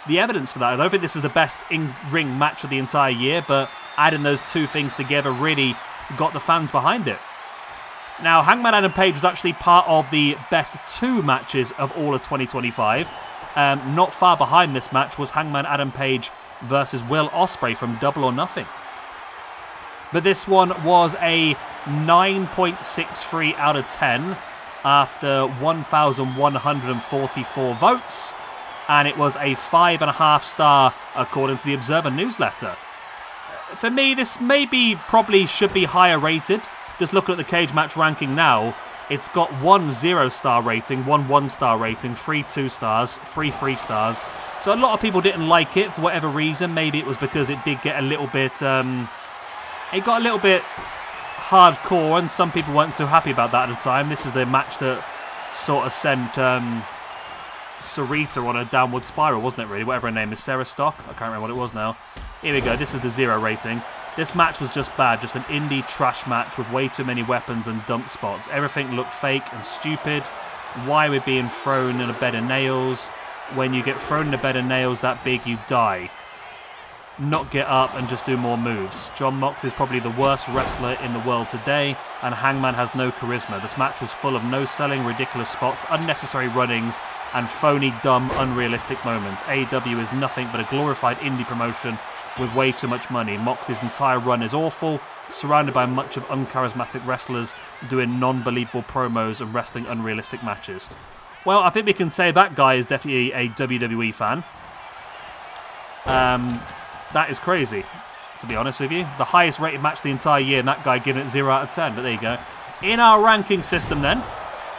evidence for that. I don't think this is the best in-ring match of the entire year, but adding those two things together really got the fans behind it. Now, Hangman Adam Page was actually part of the best two matches of all of 2025. Not far behind this match was Hangman Adam Page versus Will Ospreay from Double or Nothing. But this one was a 9.63 out of 10 after 1,144 votes, and it was a 5.5 star according to the Observer newsletter. For me, this probably should be higher rated. Just looking at the cage match ranking now, it's got 1 0-star rating, 1 1-star rating, 3 2 stars, 3 3 stars. So a lot of people didn't like it for whatever reason. Maybe it was because it did get a little bit... it got a little bit hardcore, and some people weren't so happy about that at the time. This is the match that sort of sent Sarita on a downward spiral, wasn't it really? Whatever her name is, Sarah Stock? I can't remember what it was now. Here we go, this is the 0 rating. This match was just bad, just an indie trash match with way too many weapons and dump spots. Everything looked fake and stupid. Why we're being thrown in a bed of nails? When you get thrown in a bed of nails that big, you die. Not get up and just do more moves. Jon Moxley is probably the worst wrestler in the world today, and Hangman has no charisma. This match was full of no-selling, ridiculous spots, unnecessary runnings, and phony, dumb, unrealistic moments. AEW is nothing but a glorified indie promotion with way too much money. Moxley's entire run is awful, surrounded by much of uncharismatic wrestlers doing non-believable promos and wrestling unrealistic matches. Well, I think we can say that guy is definitely a WWE fan. That is crazy, to be honest with you. The highest rated match the entire year, and that guy giving it 0 out of 10, but there you go. In our ranking system then,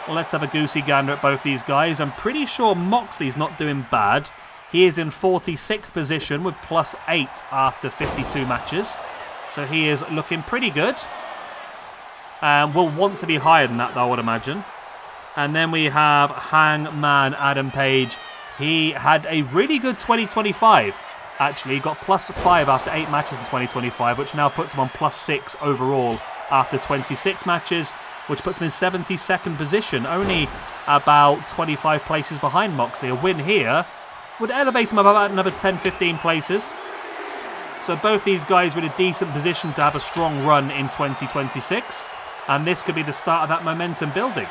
let's have a goosey gander at both these guys. I'm pretty sure Moxley's not doing bad. He is in 46th position with +8 after 52 matches. So he is looking pretty good. Will want to be higher than that, though, I would imagine. And then we have Hangman Adam Page. He had a really good 2025, actually. He got +5 after 8 matches in 2025, which now puts him on +6 overall after 26 matches, which puts him in 72nd position, only about 25 places behind Moxley. A win here would elevate him about another 10-15 places. So both these guys are in a decent position to have a strong run in 2026, and this could be the start of that momentum building.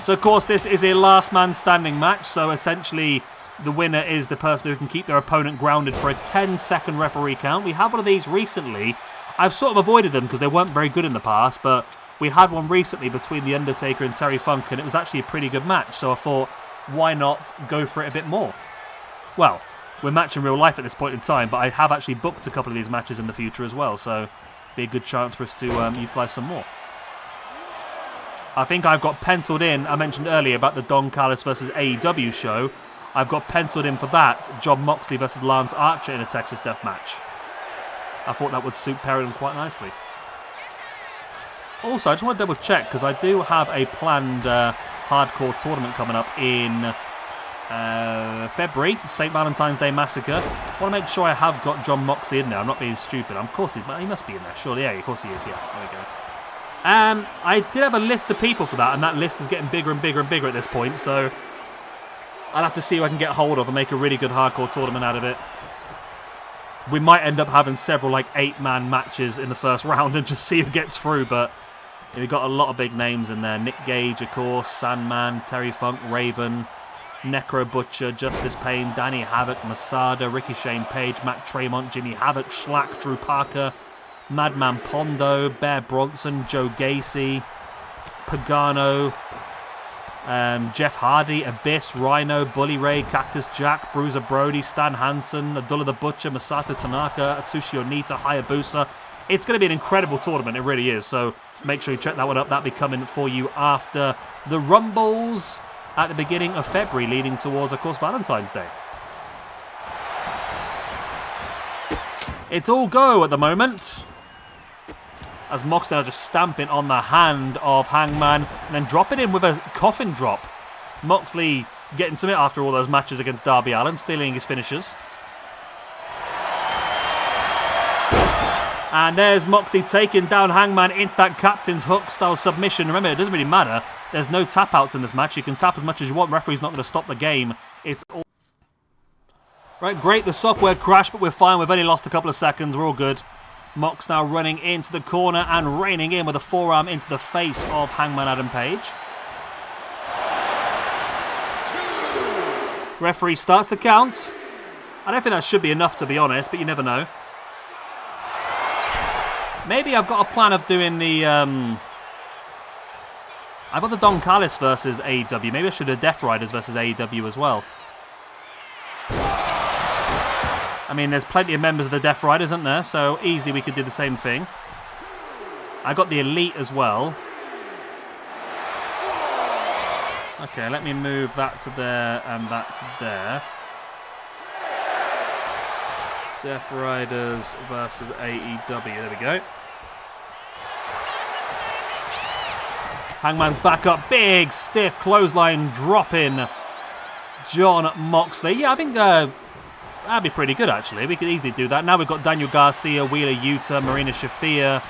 So of course this is a last man standing match, so essentially the winner is the person who can keep their opponent grounded for a 10-second referee count. We had one of these recently. I've sort of avoided them because they weren't very good in the past, but we had one recently between The Undertaker and Terry Funk, and it was actually a pretty good match, so I thought, why not go for it a bit more? Well, we're matching real life at this point in time, but I have actually booked a couple of these matches in the future as well, so be a good chance for us to utilise some more. I think I've got penciled in, I mentioned earlier about the Don Callis versus AEW show. I've got penciled in for that, Jon Moxley versus Lance Archer in a Texas Death Match. I thought that would suit pairing them quite nicely. Also, I just want to double check, because I do have a planned hardcore tournament coming up in February, St. Valentine's Day Massacre. I want to make sure I have got Jon Moxley in there. I'm not being stupid. Of course he must be in there, surely. Yeah, of course he is. Yeah, there we go. I did have a list of people for that, and that list is getting bigger and bigger and bigger at this point, so I'll have to see who I can get hold of and make a really good hardcore tournament out of it. We might end up having several, like, 8-man matches in the first round and just see who gets through, but we've got a lot of big names in there. Nick Gage, of course, Sandman, Terry Funk, Raven, Necro Butcher, Justice Payne, Danny Havoc, Masada, Ricky Shane Page, Matt Tremont, Jimmy Havoc, Schlack, Drew Parker, Madman Pondo, Bear Bronson, Joe Gacy, Pagano, Jeff Hardy, Abyss, Rhino, Bully Ray, Cactus Jack, Bruiser Brody, Stan Hansen, Abdullah the Butcher, Masato Tanaka, Atsushi Onita, Hayabusa. It's going to be an incredible tournament, it really is, so make sure you check that one up. That'll be coming for you after the Rumbles at the beginning of February, leading towards, of course, Valentine's Day. It's all go at the moment, as Moxley are just stamping on the hand of Hangman and then dropping in with a coffin drop. Moxley getting some it after all those matches against Darby Allin, stealing his finishers. And there's Moxley taking down Hangman into that captain's hook style submission. Remember, it doesn't really matter. There's no tap outs in this match. You can tap as much as you want. Referee's not going to stop the game. It's all... Right, great. The software crashed, but we're fine. We've only lost a couple of seconds. We're all good. Mox now running into the corner and reining in with a forearm into the face of Hangman Adam Page. Referee starts the count. I don't think that should be enough, to be honest, but you never know. Maybe I've got a plan of doing the... I've got the Don Callis versus AEW. Maybe I should do Death Riders versus AEW as well. I mean, there's plenty of members of the Death Riders, isn't there? So easily we could do the same thing. I got the Elite as well. Okay, let me move that to there and that to there. Death Riders versus AEW. There we go. Hangman's back up. Big, stiff clothesline drop in Jon Moxley. Yeah, I think... that'd be pretty good, actually. We could easily do that. Now we've got Daniel Garcia, Wheeler Yuta, Marina Shafir.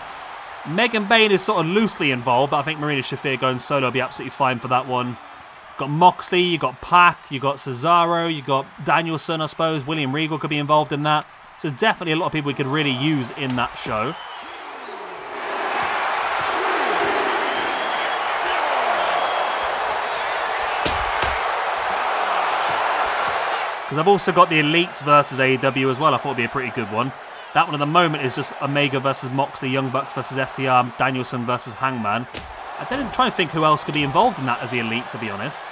Megan Bayne is sort of loosely involved, but I think Marina Shafir going solo will be absolutely fine for that one. Got Moxley, you got Pac, you got Cesaro, you got Danielson, I suppose. William Regal could be involved in that. So definitely a lot of people we could really use in that show. Because I've also got the Elite versus AEW as well. I thought it would be a pretty good one. That one at the moment is just Omega versus Moxley, Young Bucks versus FTR, Danielson versus Hangman. I didn't try and think who else could be involved in that as the Elite, to be honest.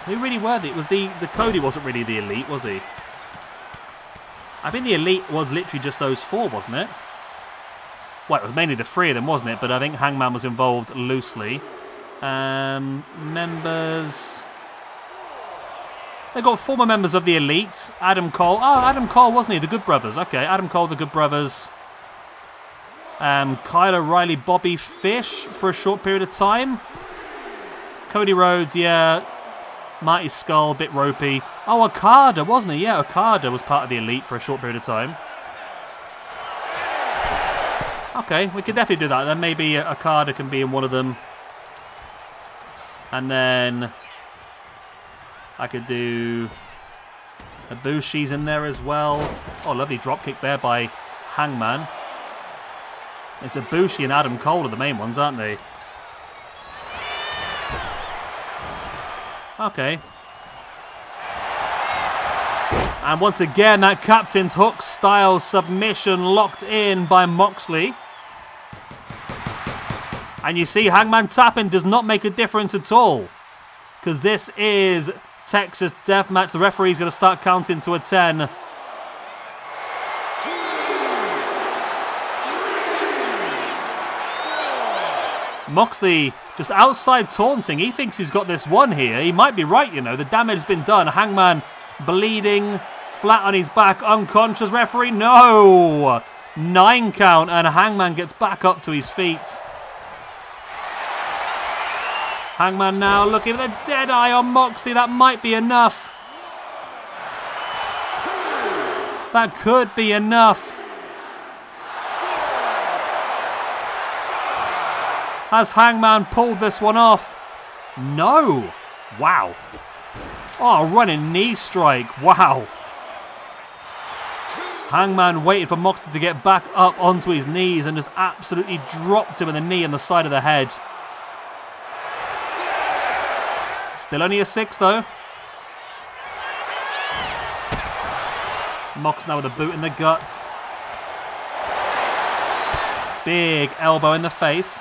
Who really were they? It was the Cody wasn't really the Elite, was he? I think the Elite was literally just those four, wasn't it? Well, it was mainly the three of them, wasn't it? But I think Hangman was involved loosely. Members... They've got former members of the Elite. Adam Cole. Oh, Adam Cole, wasn't he? The Good Brothers. Okay, Adam Cole, the Good Brothers. Kyle O'Reilly, Bobby Fish for a short period of time. Cody Rhodes, yeah. Marty Skull, bit ropey. Oh, Okada, wasn't he? Yeah, Okada was part of the Elite for a short period of time. Okay, we could definitely do that. Then maybe Okada can be in one of them. And then I could do Ibushi's in there as well. Oh, lovely dropkick there by Hangman. It's Ibushi and Adam Cole are the main ones, aren't they? Okay. And once again, that Captain's Hook style submission locked in by Moxley. And you see Hangman tapping does not make a difference at all. Because this is Texas Deathmatch. The referee's going to start counting to a 10. Moxley just outside taunting. He thinks he's got this one here. He might be right, you know. The damage has been done. Hangman bleeding, flat on his back, unconscious. Referee, no! 9 count, and Hangman gets back up to his feet. Hangman now looking at the dead eye on Moxley. That might be enough. That could be enough. Has Hangman pulled this one off? No. Wow. Oh, running knee strike. Wow. Hangman waited for Moxley to get back up onto his knees and just absolutely dropped him with a knee on the side of the head. Still only a 6 though. Mox now with a boot in the gut. Big elbow in the face.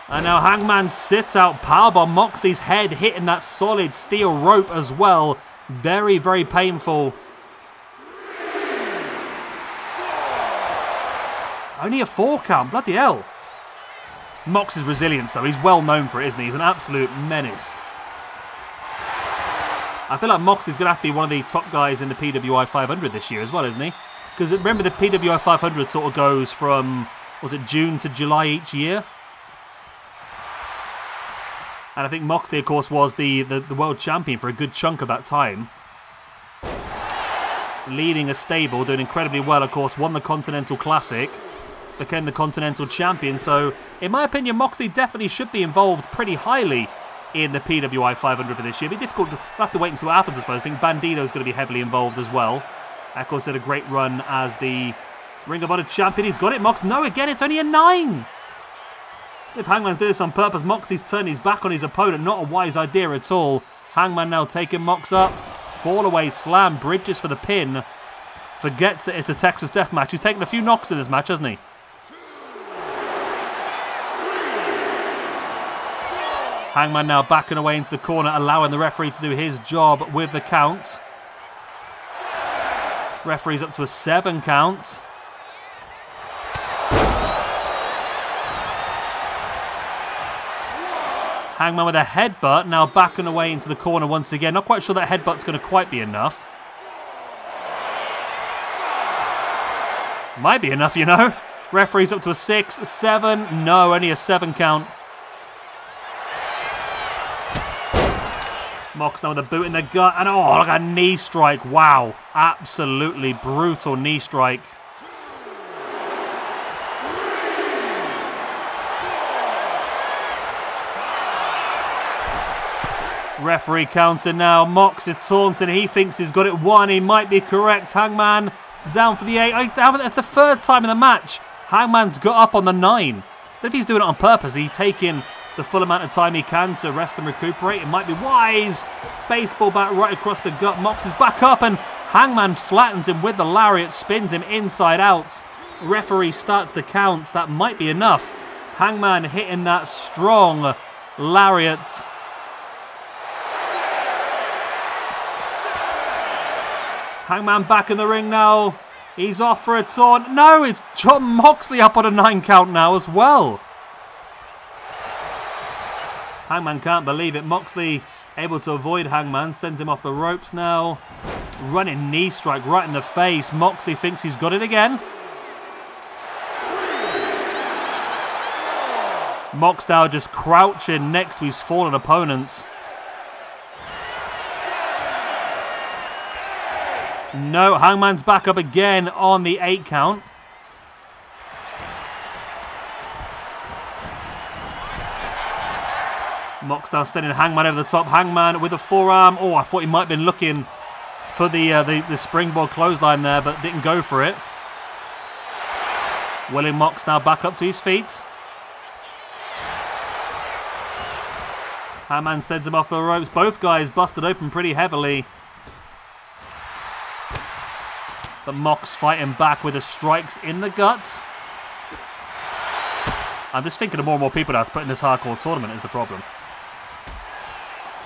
And now Hangman sits out, powerbomb. Moxley's head hitting that solid steel rope as well. Very, very painful. Only a 4 count, bloody hell. Mox's resilience though, he's well known for it, isn't he? He's an absolute menace. I feel like Moxley's going to have to be one of the top guys in the PWI 500 this year as well, isn't he? Because remember the PWI 500 sort of goes from, was it June to July each year? And I think Moxley, of course, was the world champion for a good chunk of that time. Leading a stable, doing incredibly well, of course, won the Continental Classic, became the Continental Champion. So, in my opinion, Moxley definitely should be involved pretty highly in the PWI 500 for this year. It'll be difficult. We'll have to wait and see what happens, I suppose. I think Bandido is going to be heavily involved as well. Of course, had a great run as the Ring of Honor champion. He's got it, Mox. No, again, it's only a 9. If Hangman's doing this on purpose, Moxley's turning his back on his opponent. Not a wise idea at all. Hangman now taking Mox up. Fall away slam. Bridges for the pin. Forgets that it's a Texas Deathmatch. He's taken a few knocks in this match, hasn't he? Hangman now backing away into the corner, allowing the referee to do his job with the count. Referee's up to a 7 count. Hangman with a headbutt, now backing away into the corner once again. Not quite sure that headbutt's going to quite be enough. Might be enough, you know. Referee's up to a 6, 7. No, only a 7 count. Mox now with a boot in the gut. And oh, look at a knee strike. Wow. Absolutely brutal knee strike. Referee counter now. Mox is taunting. He thinks he's got it 1. He might be correct. Hangman down for the 8. That's the 3rd time in the match. Hangman's got up on the 9. If he's doing it on purpose, he's taking the full amount of time he can to rest and recuperate. It might be wise. Baseball bat right across the gut. Mox is back up and Hangman flattens him with the lariat, spins him inside out. Referee starts the count. That might be enough. Hangman hitting that strong lariat. Hangman back in the ring now. He's off for a taunt. No, it's Jon Moxley up on a 9 count now as well. Hangman can't believe it. Moxley able to avoid Hangman, sends him off the ropes now. Running knee strike right in the face. Moxley thinks he's got it again. Mox now just crouching next to his fallen opponents. No, Hangman's back up again on the 8 count. Mox now sending Hangman over the top. Hangman with a forearm. Oh, I thought he might have been looking for the springboard clothesline there, but didn't go for it. William Mox now back up to his feet. Hangman sends him off the ropes. Both guys busted open pretty heavily. But Mox fighting back with the strikes in the gut. I'm just thinking of more and more people now to put in this hardcore tournament is the problem.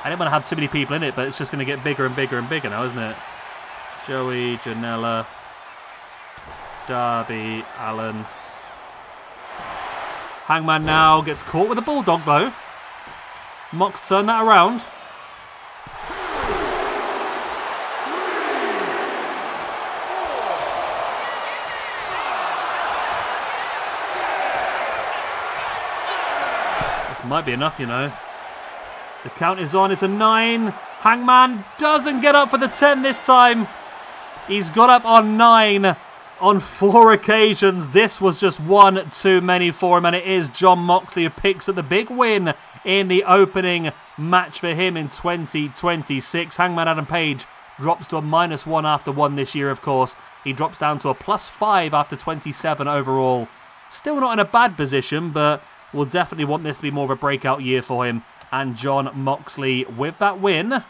I didn't want to have too many people in it, but it's just going to get bigger and bigger and bigger now, isn't it? Joey, Janela, Darby, Allen. Hangman now gets caught with a bulldog, though. Mox turned that around. This might be enough, you know. The count is on. It's a 9. Hangman doesn't get up for the 10 this time. He's got up on 9 on 4 occasions. This was just one too many for him, and it is Jon Moxley who picks up the big win in the opening match for him in 2026. Hangman Adam Page drops to a -1 after 1 this year, of course. He drops down to a +5 after 27 overall. Still not in a bad position, but we'll definitely want this to be more of a breakout year for him. And Jon Moxley with that win.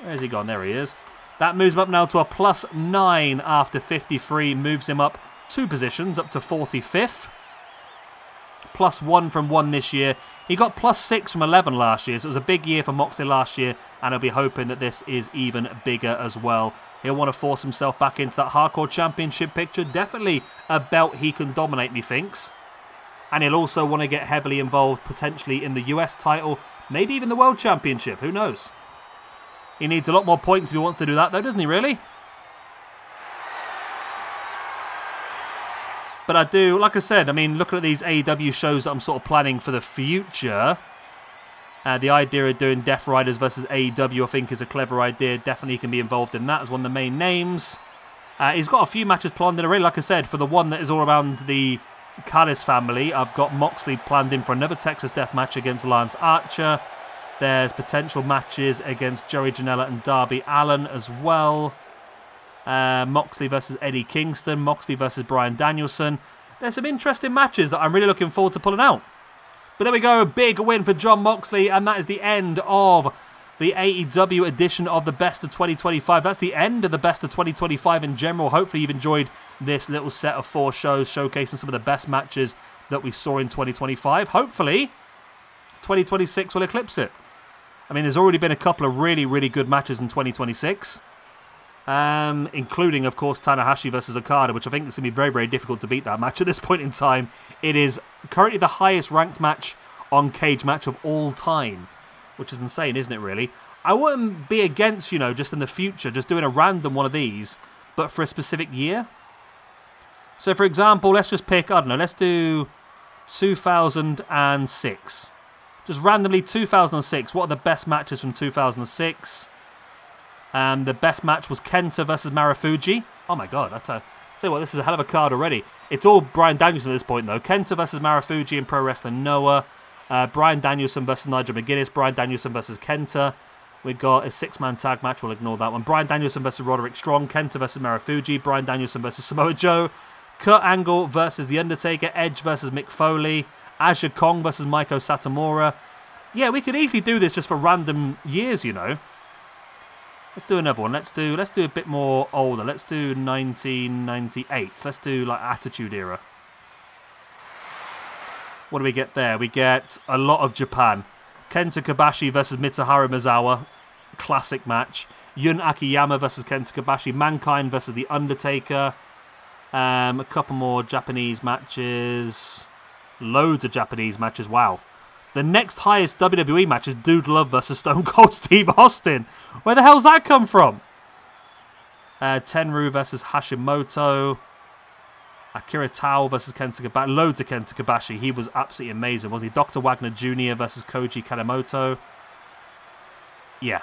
Where's he gone? There he is. That moves him up now to a +9 after 53. Moves him up 2 positions, up to 45th. +1 from 1 this year. He got +6 from 11 last year, so it was a big year for Moxley last year, and he'll be hoping that this is even bigger as well. He'll want to force himself back into that Hardcore Championship picture. Definitely a belt he can dominate, methinks. And he'll also want to get heavily involved, potentially in the US title, maybe even the World Championship, who knows? He needs a lot more points if he wants to do that, though, doesn't he, really? But I do, like I said, I mean, looking at these AEW shows that I'm sort of planning for the future, the idea of doing Death Riders versus AEW, I think, is a clever idea. Definitely can be involved in that as one of the main names. He's got a few matches planned in already, like I said, for the one that is all around the Callis family. I've got Moxley planned in for another Texas death match against Lance Archer. There's potential matches against Joey Janela and Darby Allin as well. Moxley versus Eddie Kingston. Moxley versus Bryan Danielson. There's some interesting matches that I'm really looking forward to pulling out. But there we go. Big win for Jon Moxley. And that is the end of the AEW edition of the Best of 2025. That's the end of the Best of 2025 in general. Hopefully you've enjoyed this little set of 4 shows showcasing some of the best matches that we saw in 2025. Hopefully 2026 will eclipse it. I mean, there's already been a couple of really, really good matches in 2026. Including, of course, Tanahashi versus Okada, which I think it's going to be very, very difficult to beat that match at this point in time. It is currently the highest ranked match on Cagematch of all time, which is insane, isn't it, really? I wouldn't be against, you know, just in the future, just doing a random one of these, but for a specific year. So, for example, let's just pick, I don't know, let's do 2006. Just randomly 2006. What are the best matches from 2006? The best match was Kenta versus Marufuji. Oh my god, tell you what, this is a hell of a card already. It's all Bryan Danielson at this point, though. Kenta versus Marufuji in Pro Wrestling Noah. Bryan Danielson versus Nigel McGuinness. Bryan Danielson versus Kenta. We got a 6-man tag match. We'll ignore that one. Bryan Danielson versus Roderick Strong. Kenta versus Marufuji. Bryan Danielson versus Samoa Joe. Kurt Angle versus The Undertaker. Edge versus Mick Foley. Aja Kong versus Meiko Satomura. Yeah, we could easily do this just for random years, you know. Let's do another one. Let's do a bit more older. Let's do 1998. Let's do like Attitude Era. What do we get there? We get a lot of Japan. Kenta Kobashi versus Mitsuharu Misawa. Classic match. Yun Akiyama versus Kenta Kobashi. Mankind versus The Undertaker. A couple more Japanese matches. Loads of Japanese matches. Wow. The next highest WWE match is Dude Love versus Stone Cold Steve Austin. Where the hell's that come from? Tenryu versus Hashimoto. Akira Tao versus Kenta Kobashi. Loads of Kenta Kobashi. He was absolutely amazing, wasn't he? Dr. Wagner Jr. versus Koji Kanemoto. Yeah.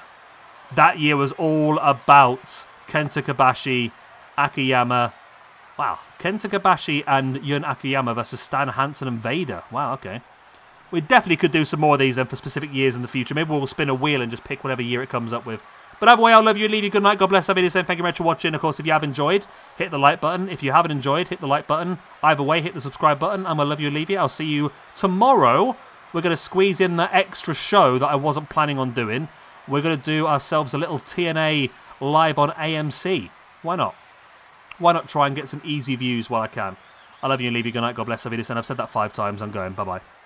That year was all about Kenta Kobashi, Akiyama. Wow. Kenta Kobashi and Yun Akiyama versus Stan Hansen and Vader. Wow, okay. We definitely could do some more of these then for specific years in the future. Maybe we'll spin a wheel and just pick whatever year it comes up with. But either way, I'll love you and leave you good night. God bless. I've been saying thank you very much for watching. Of course, if you have enjoyed, hit the like button. If you haven't enjoyed, hit the like button. Either way, hit the subscribe button. I'm going to love you and leave you. I'll see you tomorrow. We're going to squeeze in the extra show that I wasn't planning on doing. We're going to do ourselves a little TNA live on AMC. Why not? Why not try and get some easy views while I can? I love you and leave you good night. God bless. I've been saying I've said that 5 times. I'm going. Bye-bye.